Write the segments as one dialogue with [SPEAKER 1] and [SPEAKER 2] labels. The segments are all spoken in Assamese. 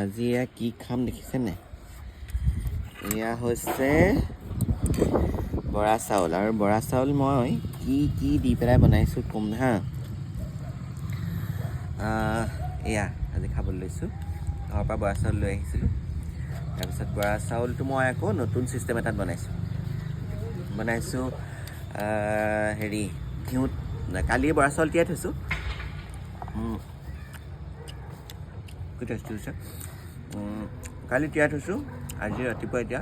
[SPEAKER 1] আজি এয়া কি খাম দেখিছেনে? এয়া হৈছে বৰা চাউল, আৰু বৰা চাউল মই কি দি পেলাই বনাইছোঁ ক'ম হা। এয়া আজি খাবলৈ লৈছোঁ। ঘৰৰ পৰা বৰা চাউল লৈ আহিছিলোঁ। তাৰপিছত বৰা চাউলটো মই আকৌ নতুন ছিষ্টেম এটাত বনাইছোঁ হেৰি ঘিউত। কালি বৰা চাউল তিয়াই থৈছোঁ, কি টেষ্টি হৈছে। কালি তিয়াই থৈছোঁ, আজি ৰাতিপুৱা এতিয়া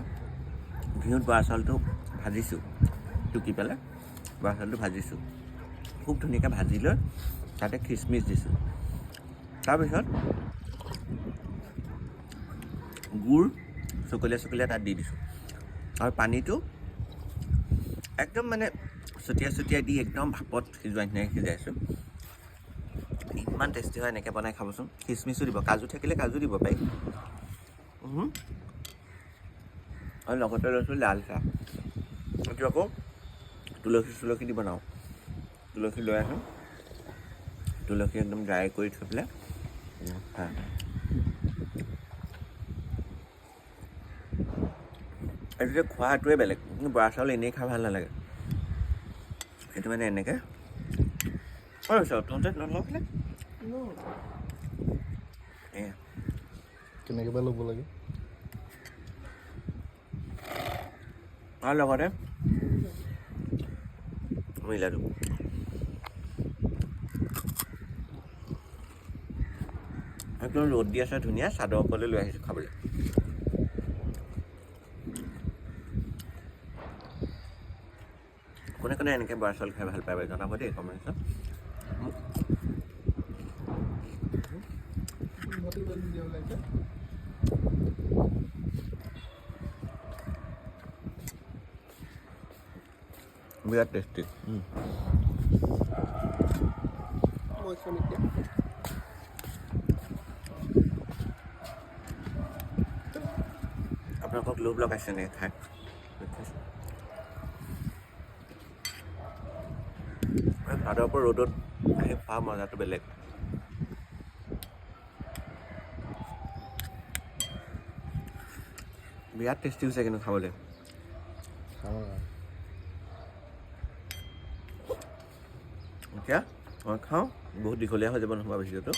[SPEAKER 1] ঘিউত বৰা চাউলটো ভাজিছোঁ, টুকি পেলাই বৰা চাউলটো ভাজিছোঁ। খুব ধুনীয়াকৈ ভাজি লৈ তাতে খিচমিচ দিছোঁ। তাৰপিছত গুড় চকলীয়া তাত দি দিছোঁ, আৰু পানীটো একদম মানে ছটিয়াই দি একদম ভাপত সিজোৱা নিচিনাকৈ সিজাইছোঁ। ইমান টেষ্টি হয়, এনেকৈ বনাই খাবচোন। খিচমিচো দিব, কাজু থাকিলে কাজু দিব পাৰি। আৰু লগতে লৈছোঁ লাল চাহ। এইটো আকৌ তুলসী দি বনাওঁ। তুলসী লৈ আহোঁ, তুলসী একদম ড্ৰাই কৰি থৈ পেলাই এইটো যে খোৱাটোৱে বেলেগ। বৰা চাউল এনেই খাই ভাল নালাগে, সেইটো মানে এনেকৈ তহঁতে নলগালে
[SPEAKER 2] কেনেকৈ বা ল'ব লাগে।
[SPEAKER 1] আৰু লগতে মিলাটো একদম ৰ'দ দি আছে ধুনীয়া, চাদৰ ওপৰলৈ লৈ আহিছোঁ খাবলৈ। কোনে এনেকৈ বৰা চাউল খাই ভাল পায় বাৰু জনাব দেই কমেণ্টছত। বিৰাট টেষ্টি। আপোনালোকক লোভ লগাইছে নে খাই? চাদৰ ওপৰত ৰ'দত আহি খোৱা মজাটো বেলেগ। বিৰাট টেষ্টি হৈছে কিন্তু খাবলৈ। এতিয়া মই খাওঁ, বহুত দীঘলীয়া হৈ যাব নহ'বা ভিডিঅ'টো।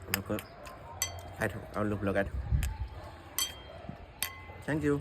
[SPEAKER 1] আপোনালোকে খাই থাকক আৰু লোভ লগাই থাকক। Thank U.